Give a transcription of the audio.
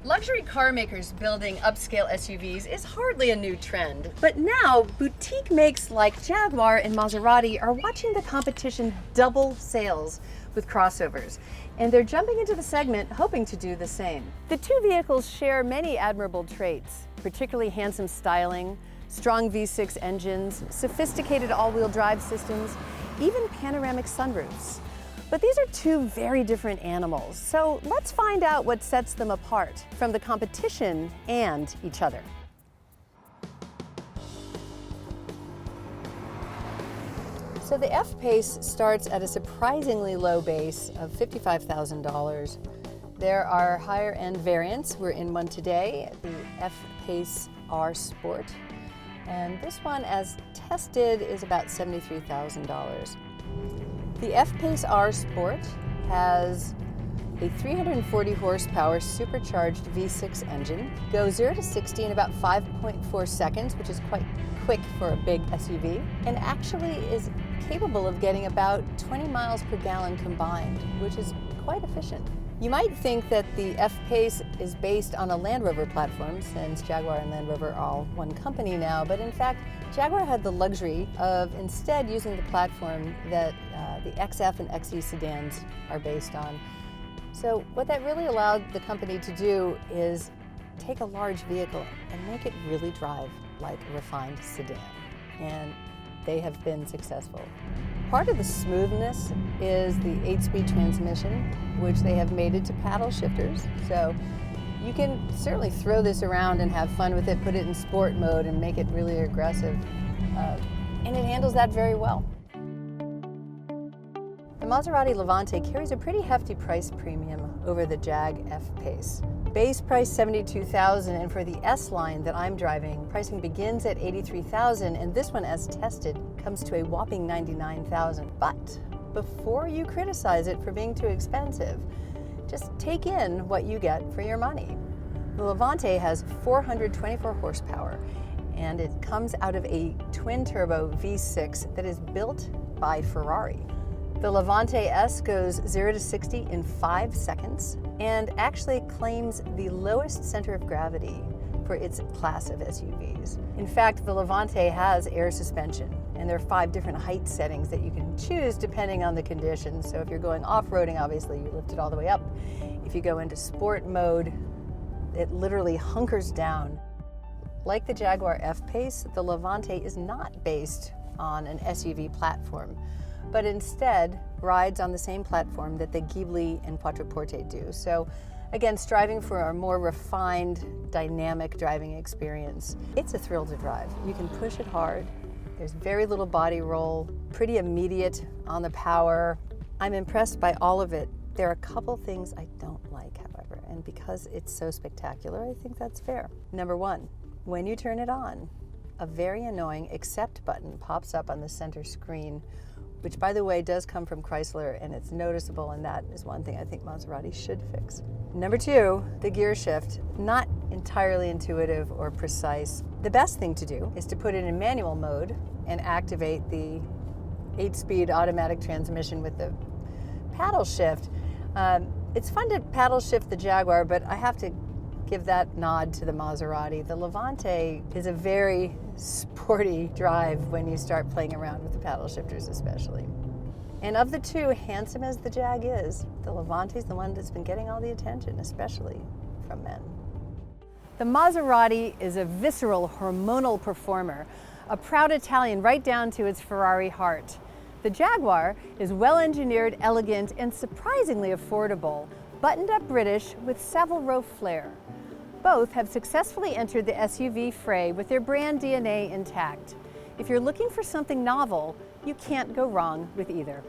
Luxury car makers building upscale SUVs is hardly a new trend, but now boutique makes like Jaguar and Maserati are watching the competition double sales with crossovers, and they're jumping into the segment hoping to do the same. The two vehicles share many admirable traits, particularly handsome styling, strong V6 engines, sophisticated all-wheel drive systems, even panoramic sunroofs. But these are two very different animals, so let's find out what sets them apart from the competition and each other. So the F-Pace starts at a surprisingly low base of $55,000. There are higher end variants. We're in one today, the F-Pace R Sport. And this one, as tested, is about $73,000. The F-Pace R Sport has a 340 horsepower supercharged V6 engine, goes 0 to 60 in about 5.4 seconds, which is quite quick for a big SUV, and actually is capable of getting about 20 miles per gallon combined, which is quite efficient. You might think that the F-Pace is based on a Land Rover platform, since Jaguar and Land Rover are all one company now, but in fact, Jaguar had the luxury of instead using the platform that the XF and XE sedans are based on. So what that really allowed the company to do is take a large vehicle and make it really drive like a refined sedan, and they have been successful. Part of the smoothness is the 8-speed transmission, which they have mated to paddle shifters. So you can certainly throw this around and have fun with it, put it in sport mode and make it really aggressive. And it handles that very well. The Maserati Levante carries a pretty hefty price premium over the Jag F-Pace. Base price $72,000, and for the S line that I'm driving, pricing begins at $83,000, and this one, as tested, comes to a whopping $99,000. But before you criticize it for being too expensive, just take in what you get for your money. The Levante has 424 horsepower, and it comes out of a twin-turbo V6 that is built by Ferrari. The Levante S goes 0 to 60 in 5 seconds and actually claims the lowest center of gravity for its class of SUVs. In fact, the Levante has air suspension, and there are 5 different height settings that you can choose depending on the conditions. So if you're going off-roading, obviously you lift it all the way up. If you go into sport mode, it literally hunkers down. Like the Jaguar F-Pace, the Levante is not based on an SUV platform, but instead rides on the same platform that the Ghibli and Quattroporte do. So again, striving for a more refined, dynamic driving experience. It's a thrill to drive. You can push it hard. There's very little body roll, pretty immediate on the power. I'm impressed by all of it. There are a couple things I don't like, however, and because it's so spectacular, I think that's fair. Number one, when you turn it on, a very annoying accept button pops up on the center screen, which, by the way, does come from Chrysler, and it's noticeable, and that is one thing I think Maserati should fix. Number two, the gear shift, not entirely intuitive or precise. The best thing to do is to put it in manual mode and activate the 8-speed automatic transmission with the paddle shift. It's fun to paddle shift the Jaguar, but I have to give that nod to the Maserati. The Levante is a very sporty drive when you start playing around with the paddle shifters especially. And of the two, handsome as the Jag is, the Levante is the one that's been getting all the attention, especially from men. The Maserati is a visceral, hormonal performer, a proud Italian right down to its Ferrari heart. The Jaguar is well-engineered, elegant, and surprisingly affordable, buttoned-up British with Savile Row flair. Both have successfully entered the SUV fray with their brand DNA intact. If you're looking for something novel, you can't go wrong with either.